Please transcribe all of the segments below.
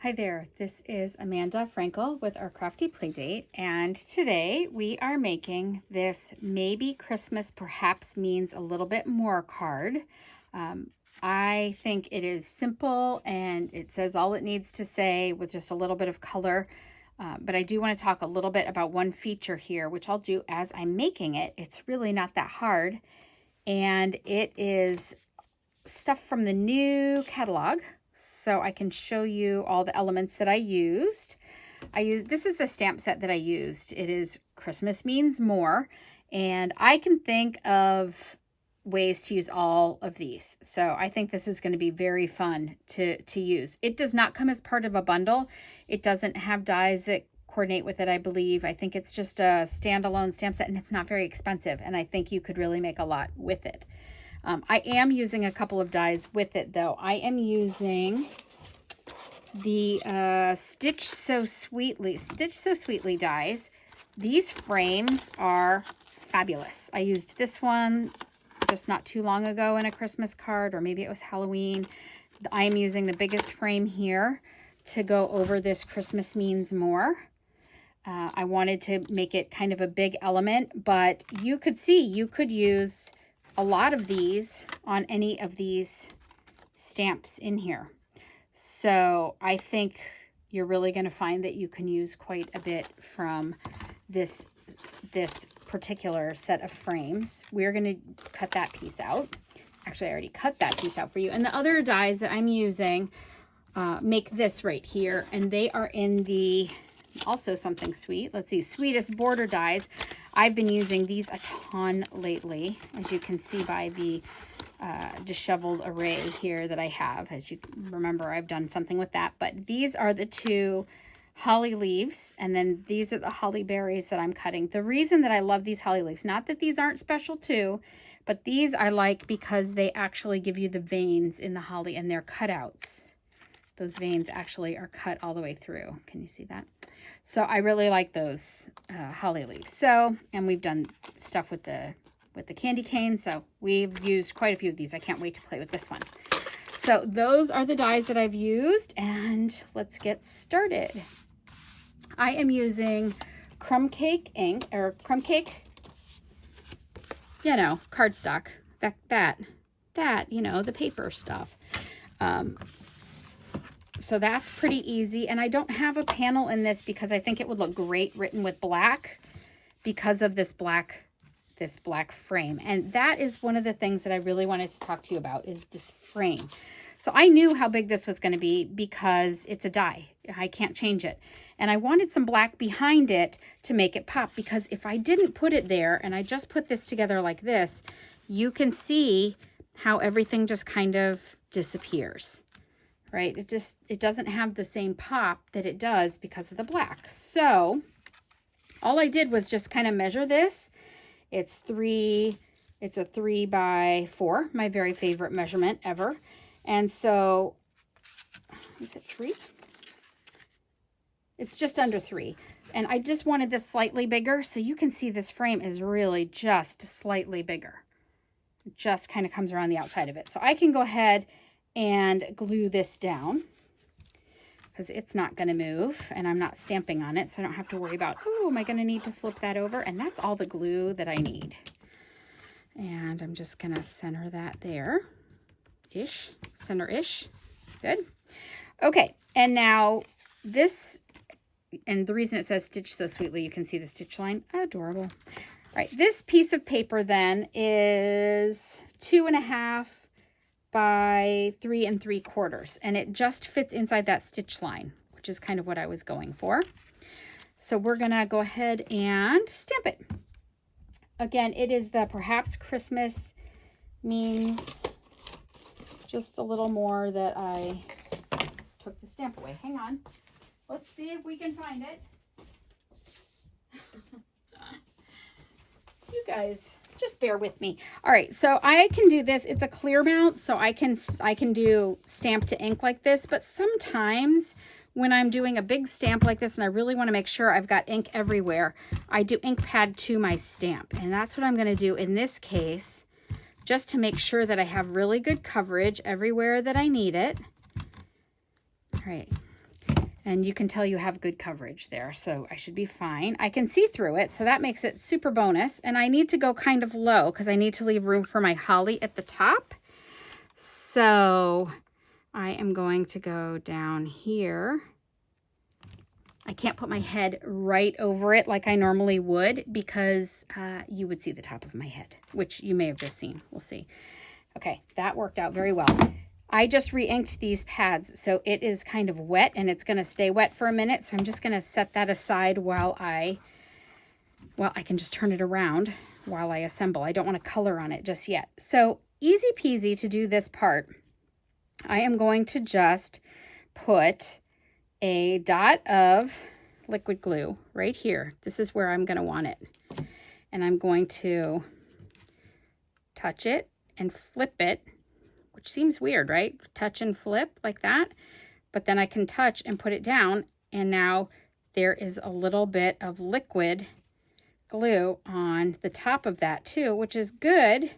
Hi there, this is Amanda Frankel with our Crafty Playdate, and today we are making this Maybe Christmas Perhaps Means a Little Bit More card. I think it is simple and it says all it needs to say with just a little bit of color, but I do want to talk a little bit about one feature here, which I'll do as I'm making it. It's really not that hard, and it is stuff from the new catalog. So I can show you all the elements that I used. This is the stamp set that I used. It is Christmas Means More, and I can think of ways to use all of these. So I think this is going to be very fun to use. It does not come as part of a bundle. It doesn't have dies that coordinate with it, I believe. I think it's just a standalone stamp set, and it's not very expensive, and I think you could really make a lot with it. I am using a couple of dies with it, though. I am using the Stitch So Sweetly dies. These frames are fabulous. I used this one just not too long ago in a Christmas card, or maybe it was Halloween. I am using the biggest frame here to go over this Christmas Means More. I wanted to make it kind of a big element, but you could see you could use a lot of these on any of these stamps in here. So I think you're really going to find that you can use quite a bit from this particular set of frames. We're going to cut that piece out. Actually, I already cut that piece out for you. And the other dies that I'm using make this right here, and they are in the also something sweet. Let's see, Sweetest Border dies. I've been using these a ton lately, as you can see by the disheveled array here that I have. As you remember, I've done something with that. But these are the two holly leaves, and then these are the holly berries that I'm cutting. The reason that I love these holly leaves, not that these aren't special too, but these I like because they actually give you the veins in the holly, and they're cutouts. Those veins actually are cut all the way through. Can you see that? So I really like those holly leaves. So, and we've done stuff with the candy cane. So we've used quite a few of these. I can't wait to play with this one. So those are the dies that I've used, and let's get started. I am using Crumb Cake ink, or Crumb Cake, you know, cardstock. That, you know, the paper stuff. So that's pretty easy, and I don't have a panel in this because I think it would look great written with black because of this black frame. And that is one of the things that I really wanted to talk to you about, is this frame. So I knew how big this was going to be because it's a die. I can't change it. And I wanted some black behind it to make it pop, because if I didn't put it there and I just put this together like this, you can see how everything just kind of disappears. Right? It doesn't have the same pop that it does because of the black. So all I did was just kind of measure this. It's a 3 by 4, my very favorite measurement ever. And so, is it 3? It's just under 3. And I just wanted this slightly bigger, so you can see this frame is really just slightly bigger. It just kind of comes around the outside of it. So I can go ahead and glue this down because it's not going to move, and I'm not stamping on it, so I don't have to worry about, oh, am I going to need to flip that over? And that's all the glue that I need. And I'm just going to center that there-ish, center-ish. Good. Okay, and now this, and the reason it says Stitch So Sweetly, you can see the stitch line. Adorable. All right, this piece of paper then is 2.5 by 3 3/4, and it just fits inside that stitch line, which is kind of what I was going for. So we're gonna go ahead and stamp it. Again, it is the Perhaps Christmas Means just a little more that I took the stamp away. Hang on, let's see if we can find it. You guys, just bear with me. All right, so I can do this. It's a clear mount, so I can do stamp to ink like this, but sometimes when I'm doing a big stamp like this and I really want to make sure I've got ink everywhere, I do ink pad to my stamp. And that's what I'm going to do in this case, just to make sure that I have really good coverage everywhere that I need it. All right, And you can tell you have good coverage there, so I should be fine. I can see through it, so that makes it super bonus. And I need to go kind of low because I need to leave room for my holly at the top. So I am going to go down here. I can't put my head right over it like I normally would because you would see the top of my head, which you may have just seen. We'll see. Okay, that worked out very well. I just re-inked these pads, so it is kind of wet and it's going to stay wet for a minute. So I'm just going to set that aside while I can just turn it around while I assemble. I don't want to color on it just yet. So easy peasy to do this part. I am going to just put a dot of liquid glue right here. This is where I'm going to want it. And I'm going to touch it and flip it, which seems weird, right? Touch and flip like that. But then I can touch and put it down, and now there is a little bit of liquid glue on the top of that too, which is good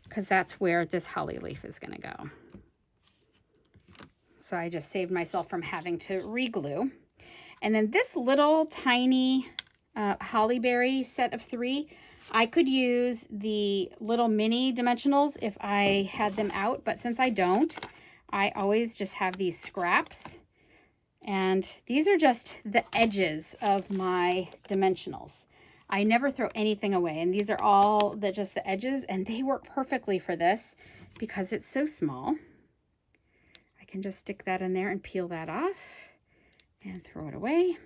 because that's where this holly leaf is going to go. So I just saved myself from having to re-glue. And then this little tiny holly berry set of 3, I could use the little mini dimensionals if I had them out, but since I don't, I always just have these scraps. And these are just the edges of my dimensionals. I never throw anything away, and these are all just the edges, and they work perfectly for this because it's so small. I can just stick that in there and peel that off and throw it away.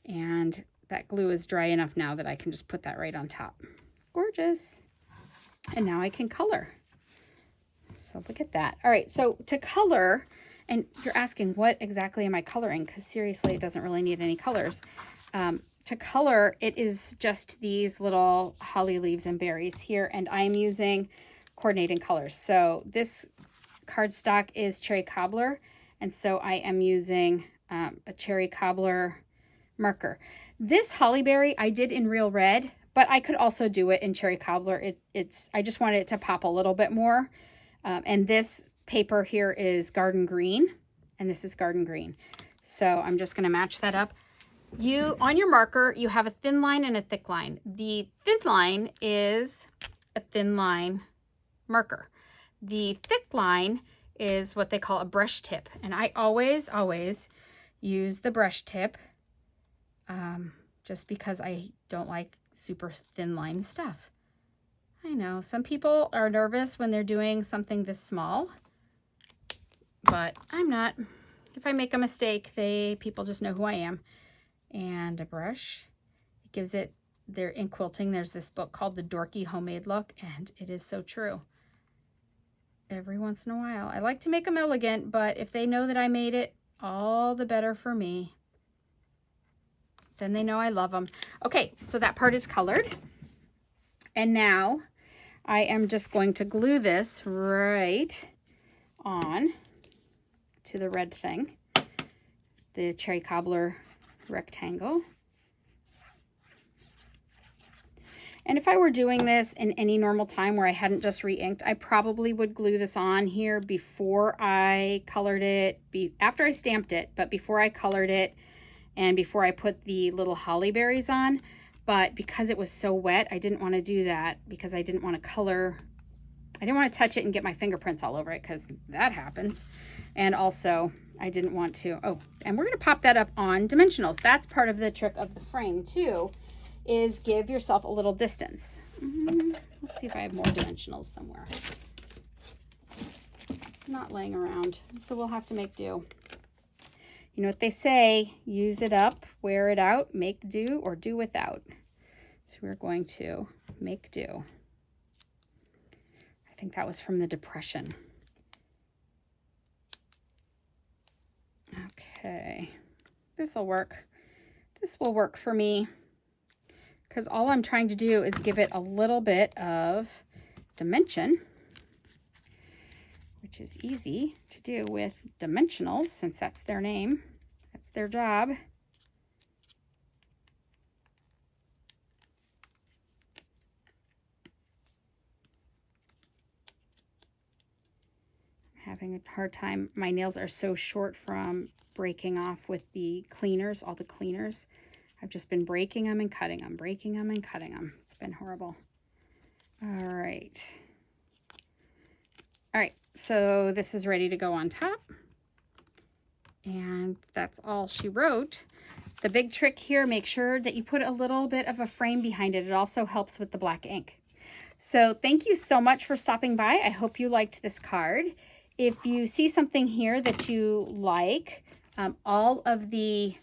And that glue is dry enough now that I can just put that right on top. Gorgeous. And now I can color. So look at that. All right, so to color, and you're asking what exactly am I coloring? Because seriously, it doesn't really need any colors. To color, it is just these little holly leaves and berries here, and I'm using coordinating colors. So this cardstock is Cherry Cobbler, and so I am using a Cherry Cobbler marker. This holly berry I did in Real Red, but I could also do it in Cherry Cobbler. I just wanted it to pop a little bit more. And this paper here is Garden Green, and this is Garden Green. So I'm just going to match that up. On your marker, you have a thin line and a thick line. The thin line is a thin line marker. The thick line is what they call a brush tip. And I always use the brush tip just because I don't like super thin line stuff. I know some people are nervous when they're doing something this small, but I'm not. If I make a mistake, people just know who I am. And a brush, it gives it, in quilting, there's this book called The Dorky Homemade Look, and it is so true. Every once in a while. I like to make them elegant, but if they know that I made it, all the better for me. Then they know I love them. Okay, so that part is colored. And now I am just going to glue this right on to the red thing, the Cherry Cobbler rectangle. And if I were doing this in any normal time where I hadn't just re-inked, I probably would glue this on here before I colored it, after I stamped it, but before I colored it and before I put the little holly berries on. But because it was so wet, I didn't want to do that because I didn't want to color. I didn't want to touch it and get my fingerprints all over it because that happens. And also, I didn't want to, and we're going to pop that up on dimensionals. That's part of the trick of the frame too, is give yourself a little distance. Let's see if I have more dimensionals somewhere. Not laying around, so we'll have to make do. You know what they say, use it up, wear it out, make do, or do without. So we're going to make do. I think that was from the Depression. Okay, this will work. This will work for me because all I'm trying to do is give it a little bit of dimension, which is easy to do with dimensionals since that's their name. That's their job. having a hard time. My nails are so short from breaking off with the cleaners, all the cleaners. I've just been breaking them and cutting them, breaking them and cutting them. It's been horrible. All right. All right, so this is ready to go on top. And that's all she wrote. The big trick here, make sure that you put a little bit of a frame behind it. It also helps with the black ink. So thank you so much for stopping by. I hope you liked this card. If you see something here that you like, all of the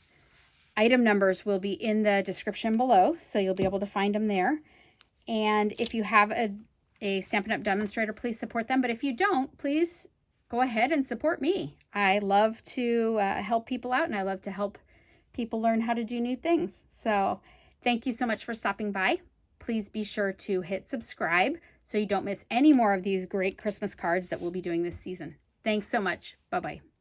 item numbers will be in the description below, so you'll be able to find them there. And if you have a Stampin' Up! Demonstrator, please support them. But if you don't, please go ahead and support me. I love to help people out, and I love to help people learn how to do new things. So thank you so much for stopping by. Please be sure to hit subscribe so you don't miss any more of these great Christmas cards that we'll be doing this season. Thanks so much. Bye-bye.